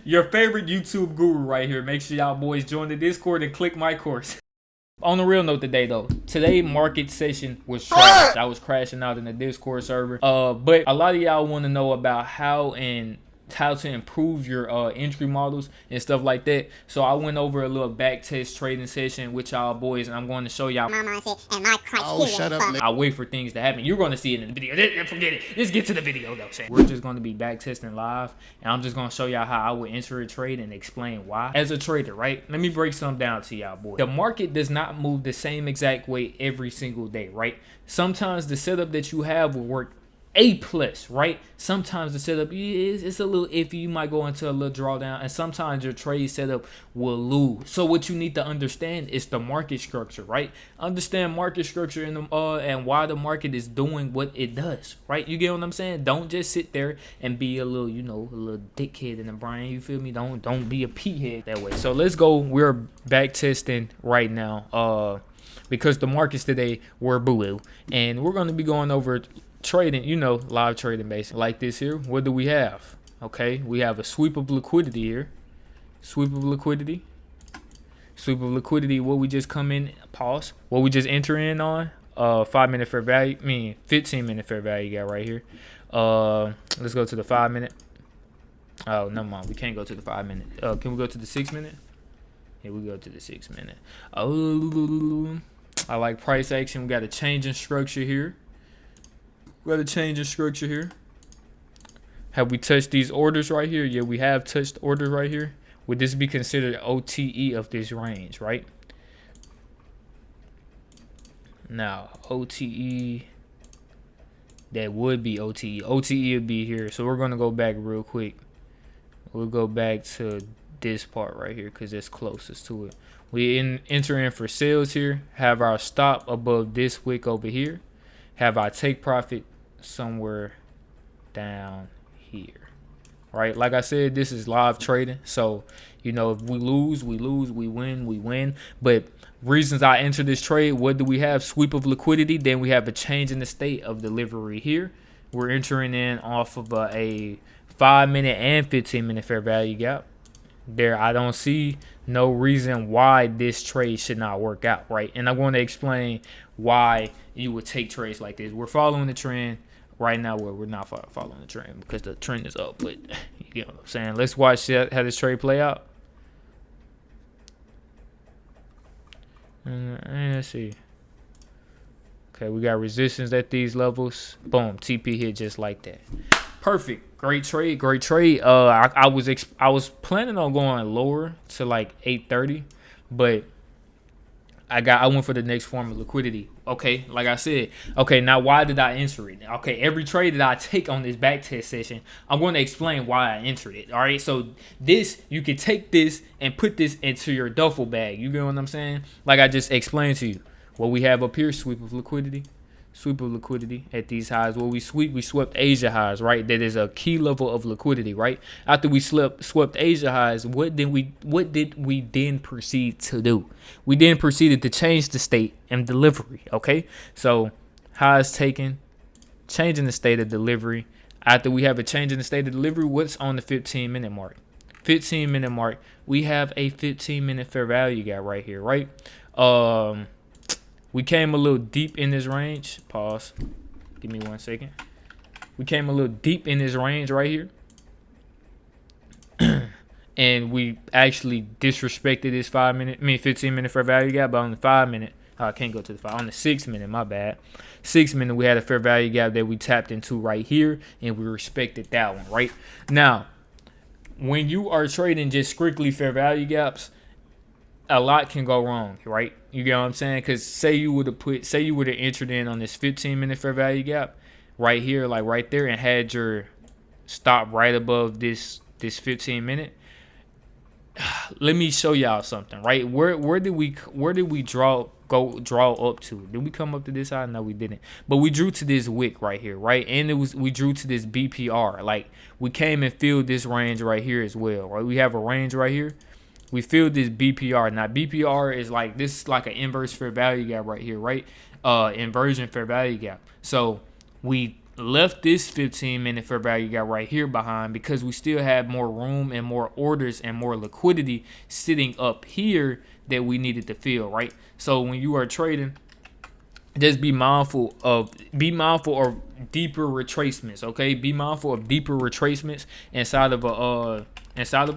Your favorite YouTube guru right here. Make sure y'all boys join the Discord and click my course. On the real note today though, today market session was trash. I was crashing out in the Discord server. But a lot of y'all want to know about how to improve your entry models and stuff like that. So I went over a little back test trading session with y'all boys, and I'm going to show y'all my mindset and my criteria. Oh, shut up. I wait for things to happen. You're going to see it in the video. Forget it. Let's get to the video though. We're just going to be back testing live, and I'm just going to show y'all how I would enter a trade and explain why. As a trader, right? Let me break something down to y'all boys. The market does not move the same exact way every single day, right? Sometimes the setup that you have will work A+, right? Sometimes the setup it's a little iffy. You might go into a little drawdown, and sometimes your trade setup will lose. So what you need to understand is the market structure, right? Understand market structure and why the market is doing what it does, right? You get what I'm saying? Don't just sit there and be a little, a little dickhead in the brain. You feel me? Don't be a peahead that way. So let's go. We're back testing right now, because the markets today were boo-boo, and we're going to be going over trading, live trading basically. Like this here, what do we have? Okay, we have a sweep of liquidity here. Sweep of liquidity. What we just come in, pause. What we just enter in on, 5-minute fair value, 15-minute fair value got right here. Let's go to the 5-minute. Oh, never mind. We can't go to the 5-minute. Can we go to the 6-minute? Yeah, we go to the 6-minute. Oh, I like price action. We got a change in structure here. Have we touched these orders right here? Yeah, we have touched orders right here. Would this be considered OTE of this range, right? Now, OTE, that would be OTE. OTE would be here. So we're going to go back real quick. We'll go back to this part right here because it's closest to it. We enter in for sales here. Have our stop above this wick over here. Have our take profit somewhere down here, right? Like I said, this is live trading, so if we lose, we lose. We win, we win. But reasons I enter this trade, what do we have? Sweep of liquidity. Then we have a change in the state of delivery here. We're entering in off of a 5-minute and 15-minute fair value gap. There, I don't see no reason why this trade should not work out, right? And I'm going to explain why you would take trades like this. We're following the trend right now, where we're not following the trend because the trend is up. But you get what I'm saying. Let's watch how this trade play out. And let's see. Okay, we got resistance at these levels. Boom, TP hit just like that. Perfect. Great trade. I was planning on going lower to like 830, but I went for the next form of liquidity. Okay, like I said. Okay, now why did I enter it? Okay, every trade that I take on this back test session, I'm going to explain why I entered it. All right, so you can take this and put this into your duffel bag. You get what I'm saying? Like I just explained to you. What we have up here, sweep of liquidity at these highs. Well, we swept Asia highs, right? That is a key level of liquidity, right? After we swept Asia highs, what did we then proceed to do? We then proceeded to change the state and delivery, okay? So highs taken, changing the state of delivery. After we have a change in the state of delivery, what's on the 15-minute mark? 15-minute mark, we have a 15-minute fair value gap right here, right? We came a little deep in this range. Pause. Give me 1 second. We came a little deep in this range right here. And we actually disrespected this 15-minute fair value gap. But on the 5-minute, I can't go to the 5. On the 6-minute, my bad. 6-minute, we had a fair value gap that we tapped into right here. And we respected that one, right? Now, when you are trading just strictly fair value gaps, a lot can go wrong, right? You get what I'm saying? Because say you would have entered in on this 15-minute fair value gap right here, like right there, and had your stop right above this 15-minute. Let me show y'all something, right? Where did we draw up to? Did we come up to this side? No, we didn't. But we drew to this wick right here, right? And we drew to this BPR. Like we came and filled this range right here as well, right? We have a range right here. We filled this BPR. Now BPR is like this is like an inverse fair value gap right here, right? Inversion fair value gap. So we left this 15-minute fair value gap right here behind because we still have more room and more orders and more liquidity sitting up here that we needed to fill, right? So when you are trading, just be mindful of deeper retracements, okay? Be mindful of deeper retracements inside of a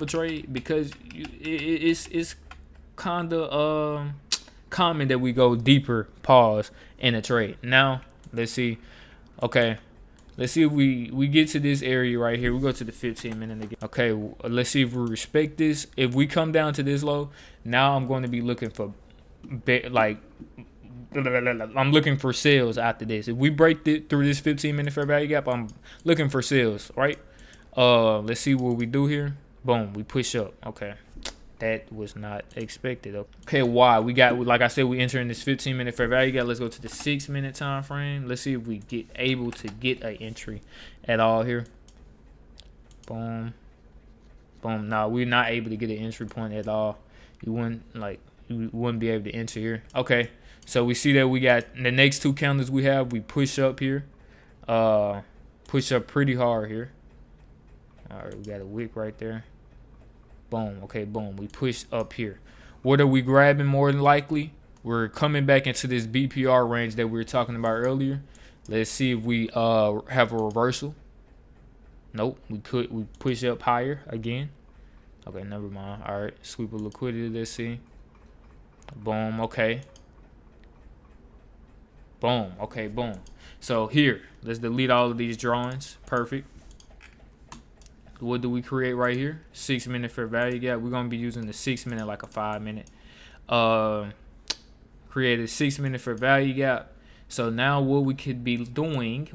trade, because it's kind of common that we go deeper pause in a trade. Now let's see. Okay, let's see if we get to this area right here. We go to the 15-minute again. Okay, let's see if we respect this. If we come down to this low, now I'm going to be looking for like I'm looking for sales after this. If we break through this 15-minute fair value gap, I'm looking for sales, right? Let's see what we do here. Boom, we push up. Okay, that was not expected. Okay, why? We got, like I said, we enter in this 15-minute fair value gap. Let's go to the 6-minute time frame. Let's see if we get able to get an entry at all here. Boom, boom. No, we're not able to get an entry point at all. You wouldn't be able to enter here. Okay, so we see that we got the next two candles we have. We push up here, push up pretty hard here. All right, we got a wick right there. Boom. Okay, boom. We push up here. What are we grabbing more than likely? We're coming back into this BPR range that we were talking about earlier. Let's see if we have a reversal. Nope. We push up higher again. Okay, never mind. All right, sweep of liquidity. Let's see. Boom. Okay. Boom. Okay, boom. So here, let's delete all of these drawings. Perfect. What do we create right here? 6-minute fair value gap. We're going to be using the 6-minute like a 5-minute. Create a 6-minute fair value gap. So now what we could be doing,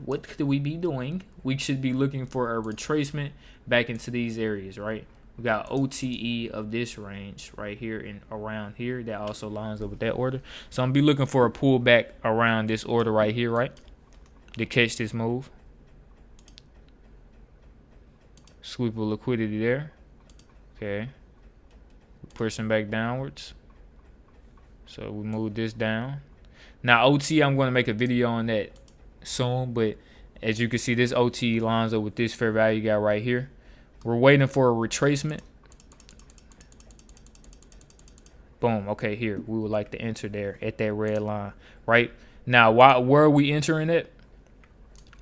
we should be looking for a retracement back into these areas, right? We got OTE of this range right here and around here. That also lines up with that order. So I'm going to be looking for a pullback around this order right here, right? To catch this move. Sweep of liquidity there. Okay. Pushing back downwards. So we move this down. Now OT, I'm going to make a video on that soon, but as you can see, this OT lines up with this fair value gap right here. We're waiting for a retracement. Boom. Okay, here. We would like to enter there at that red line, right? Now, where are we entering it?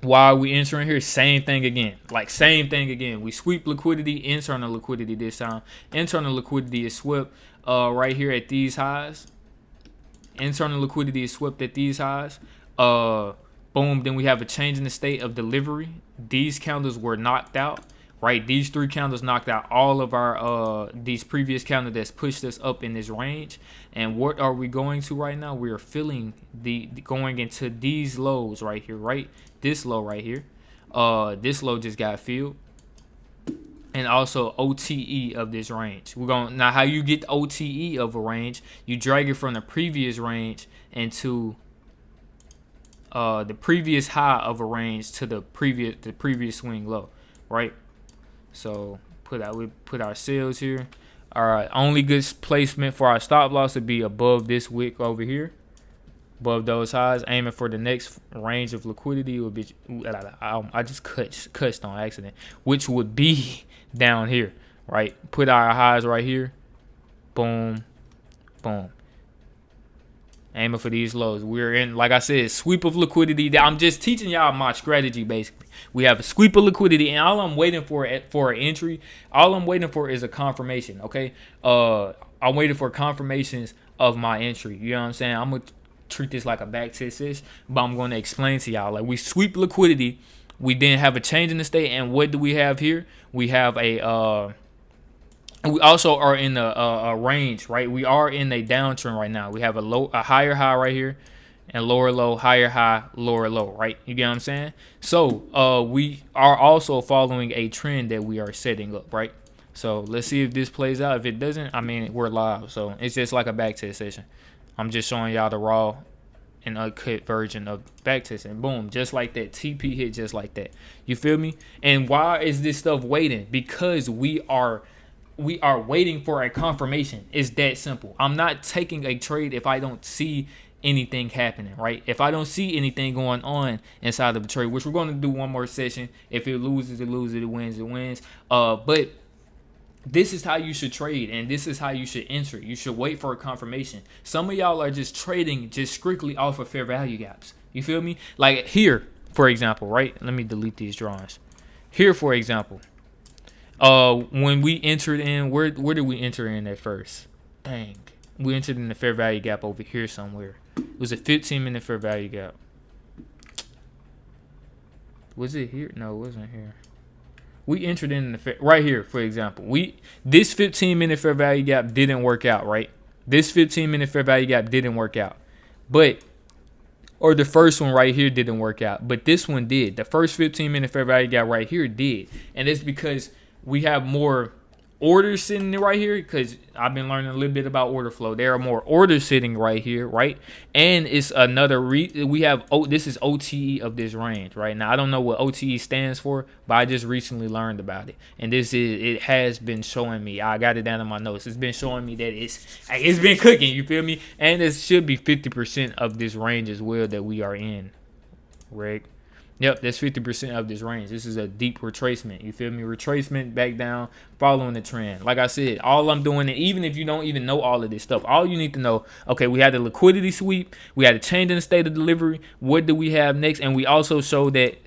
Why are we entering here? Same thing again. Like, same thing again. We sweep liquidity, internal liquidity this time. Internal liquidity is swept right here at these highs. Internal liquidity is swept at these highs. Boom. Then we have a change in the state of delivery. These candles were knocked out. Right, these three candles knocked out all of our these previous candles that's pushed us up in this range. And what are we going to right now? We are filling going into these lows right here, right? This low right here. This low just got filled. And also OTE of this range. We're going now. How you get OTE of a range? You drag it from the previous range into the previous high of a range to the previous swing low, right? So we put our sales here. All right, only good placement for our stop loss would be above this wick over here, above those highs. Aiming for the next range of liquidity would be, I just cussed on accident, which would be down here, right? Put our highs right here. Boom, boom. Aiming for these lows. We're in, like I said, sweep of liquidity. I'm just teaching y'all my strategy, basically. We have a sweep of liquidity, and all I'm waiting for an entry, all I'm waiting for is a confirmation, okay? I'm waiting for confirmations of my entry. You know what I'm saying? I'm going to treat this like a back test, but I'm going to explain to y'all. Like, we sweep liquidity. We then have a change in the state, and what do we have here? We have a... we also are in a range, right? We are in a downtrend right now. We have a higher high right here, and lower low, higher high, lower low, right? You get what I'm saying? So we are also following a trend that we are setting up, right? So let's see if this plays out. If it doesn't, I mean, we're live. So it's just like a back test session. I'm just showing y'all the raw and uncut version of back testing. Boom, just like that. TP hit just like that. You feel me? And why is this stuff waiting? Because we are waiting for a confirmation. It's that simple. I'm not taking a trade if I don't see anything happening, right? If I don't see anything going on inside of the trade, which we're going to do one more session. If it loses, it loses. It wins, it wins. But this is how you should trade, and this is how you should enter. You should wait for a confirmation. Some of y'all are just trading just strictly off of fair value gaps. You feel me? Like here, for example, right? Let me delete these drawings. Here, for example, when we entered in, where did we enter in at first? Dang. We entered in the fair value gap over here somewhere. It was a 15-minute fair value gap. Was it here? No, it wasn't here. We entered in the right here, for example. This 15-minute fair value gap didn't work out, right? This 15-minute fair value gap didn't work out. Or the first one right here didn't work out. But this one did. The first 15-minute fair value gap right here did. And it's because we have more orders sitting right here, because I've been learning a little bit about order flow. There are more orders sitting right here, right? And it's another we have this is OTE of this range right now. I don't know what OTE stands for, but I just recently learned about it, and it has been showing me. I got it down in my notes. It's been showing me that it's been cooking. You feel me? And it should be 50% of this range as well that we are in, right? Yep, that's 50% of this range. This is a deep retracement. You feel me? Retracement back down, following the trend. Like I said, all I'm doing, and even if you don't even know all of this stuff, all you need to know, okay, we had the liquidity sweep. We had a change in the state of delivery. What do we have next? And we also showed that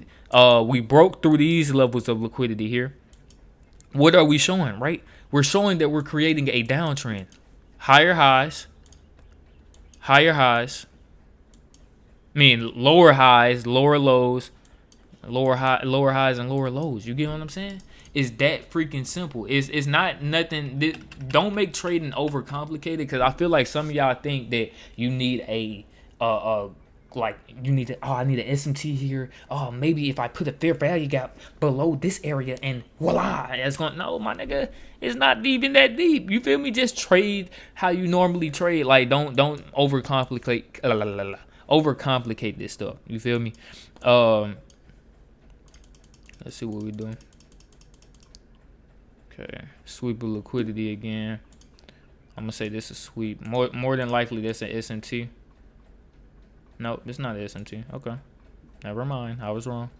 we broke through these levels of liquidity here. What are we showing, right? We're showing that we're creating a downtrend. Higher highs. Lower highs, lower lows. Lower highs and lower lows. You get what I'm saying? It's that freaking simple. It's not nothing. Don't make trading overcomplicated, because I feel like some of y'all think that you need I need an SMT here. Oh, maybe if I put a fair value gap below this area and voila, it's going. No, my nigga, it's not even that deep. You feel me? Just trade how you normally trade. Like don't overcomplicate this stuff. You feel me? Let's see what we're doing. Okay, sweep of liquidity again. I'm gonna say this is sweep. More than likely, this is an SMT. Nope, it's not an SMT. Okay, never mind. I was wrong.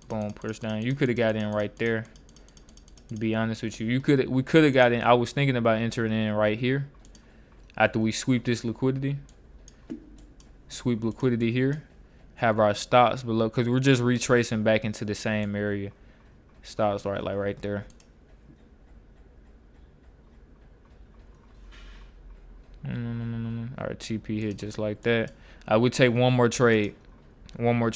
Boom, push down. You could have got in right there. To be honest with you, we could have got in. I was thinking about entering in right here after we sweep this liquidity. Sweep liquidity here. Have our stops below, because we're just retracing back into the same area. Stops right there. All right, TP hit just like that. I would take one more trade. We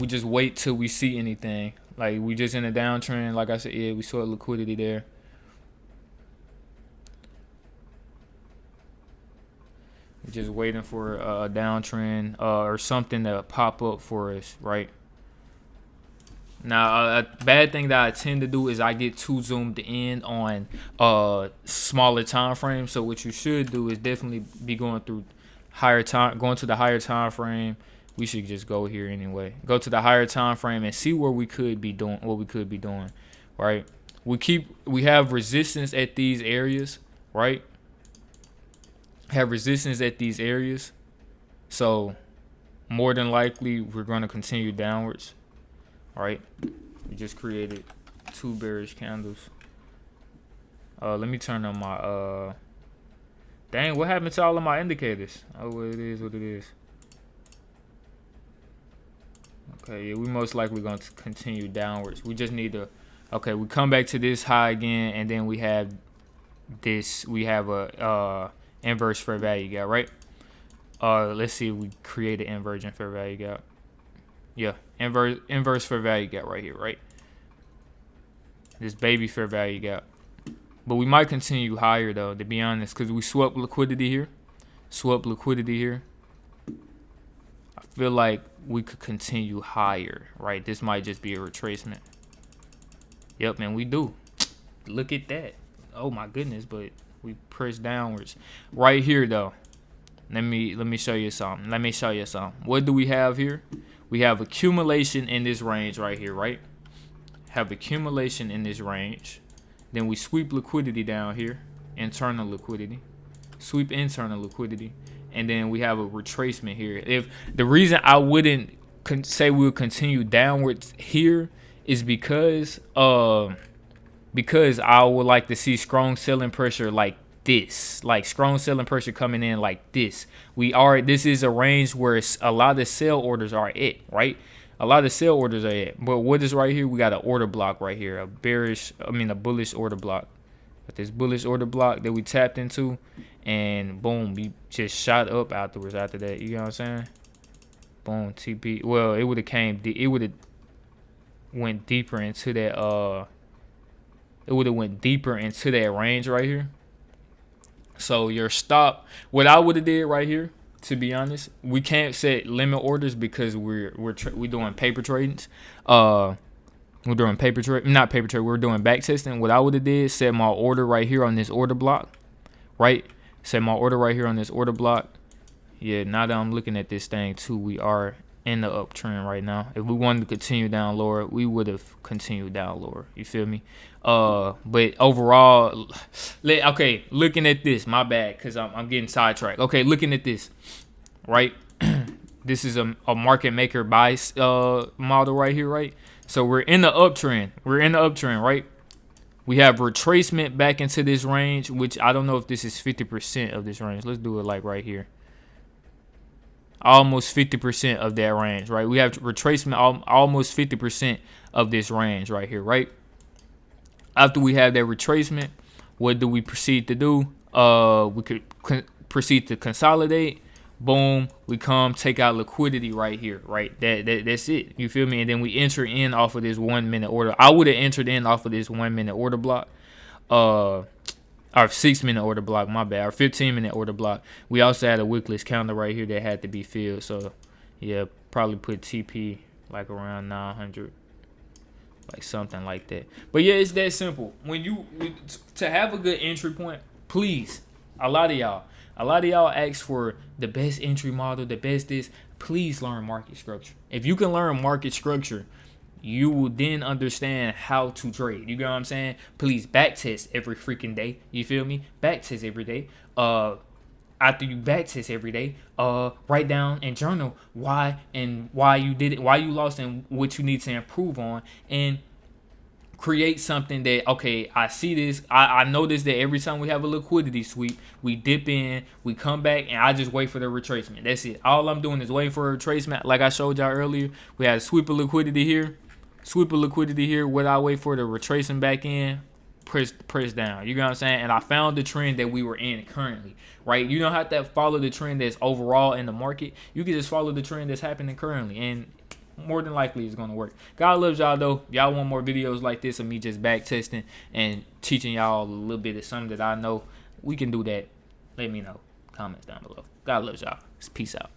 just wait till we see anything. Like, we just in a downtrend. Like I said, yeah, we saw liquidity there. Just waiting for a downtrend or something to pop up for us, right? Now, a bad thing that I tend to do is I get too zoomed in on smaller time frames. So what you should do is definitely be going to the higher time frame. We should just go here anyway. Go to the higher time frame and see where we could be doing, right? We have resistance at these areas, right? So more than likely we're going to continue downwards. All right, we just created 2 bearish candles. Let me turn on my dang, what happened to all of my indicators? Oh, well, it is what it is. Okay, yeah, we most likely going to continue downwards. We just need to, okay, we come back to this high again, and then we have a inverse fair value gap, right? Let's see if we create an invergent fair value gap. Yeah, inverse fair value gap right here, right? This baby fair value gap. But we might continue higher though, to be honest, because we swept liquidity here. I feel like we could continue higher, right? This might just be a retracement. Yep, and we do. Look at that. Oh my goodness, but we press downwards. Right here though. Let me show you something. What do we have here? We have accumulation in this range right here, right? Have accumulation in this range. Then we sweep liquidity down here. internal liquidity, sweep internal liquidity, and then we have a retracement here. If the reason I wouldn't say we'll continue downwards here is because I would like to see strong selling pressure like this, like strong selling pressure coming in like this. This is a range where a lot of sell orders are at, right? A lot of sell orders are at. But what is right here? We got an order block right here, a bullish order block. But this bullish order block that we tapped into, and boom, we just shot up afterwards after that. You know what I'm saying? Boom, TP. Well, it would have went deeper into that range right here. So your stop, what I would have did right here, to be honest, we can't set limit orders because we're doing paper tradings. We're doing we're doing back testing. What I would have did, set my order right here on this order block, right? Set my order right here on this order block. Yeah, now that I'm looking at this thing too, we are in the uptrend right now. If we wanted to continue down lower, we would have continued down lower. You feel me? But overall, okay, looking at this, my bad, because I'm getting sidetracked. Okay, looking at this, right? This is a market maker buy model right here, right? So we're in the uptrend. Right? We have retracement back into this range, which I don't know if this is 50% of this range. Let's do it like right here. Almost 50% of that range, right? We have retracement almost 50% of this range right here, right? After we have that retracement, what do we proceed to do? We could proceed to consolidate. Boom, we come take out liquidity right here, right? That's it. You feel me? And then we enter in off of this 1 minute order. I would have entered in off of this 1 minute order block. Our 6 minute order block, my bad. Our 15 minute order block. We also had a wickless counter right here that had to be filled. So yeah, probably put TP like around 900. Like something like that. But yeah, it's that simple. To have a good entry point, please, a lot of y'all ask for the best entry model, the best this. Please learn market structure. If you can learn market structure, you will then understand how to trade. You get what I'm saying? Please back test every freaking day. You feel me? Back test every day. After you back test every day, write down and journal why you did it, why you lost, and what you need to improve on, and create something that, okay, I see this. I notice that every time we have a liquidity sweep, we dip in, we come back, and I just wait for the retracement. That's it. All I'm doing is waiting for a retracement. Like I showed y'all earlier, we had a sweep of liquidity here. What I wait for the retracing back in, press down. You know what I'm saying? And I found the trend that we were in currently, right? You don't have to follow the trend that's overall in the market. You can just follow the trend that's happening currently, and more than likely it's going to work. God loves y'all, though. Y'all want more videos like this of me just back testing and teaching y'all a little bit of something that I know, we can do that. Let me know. Comments down below. God loves y'all. Peace out.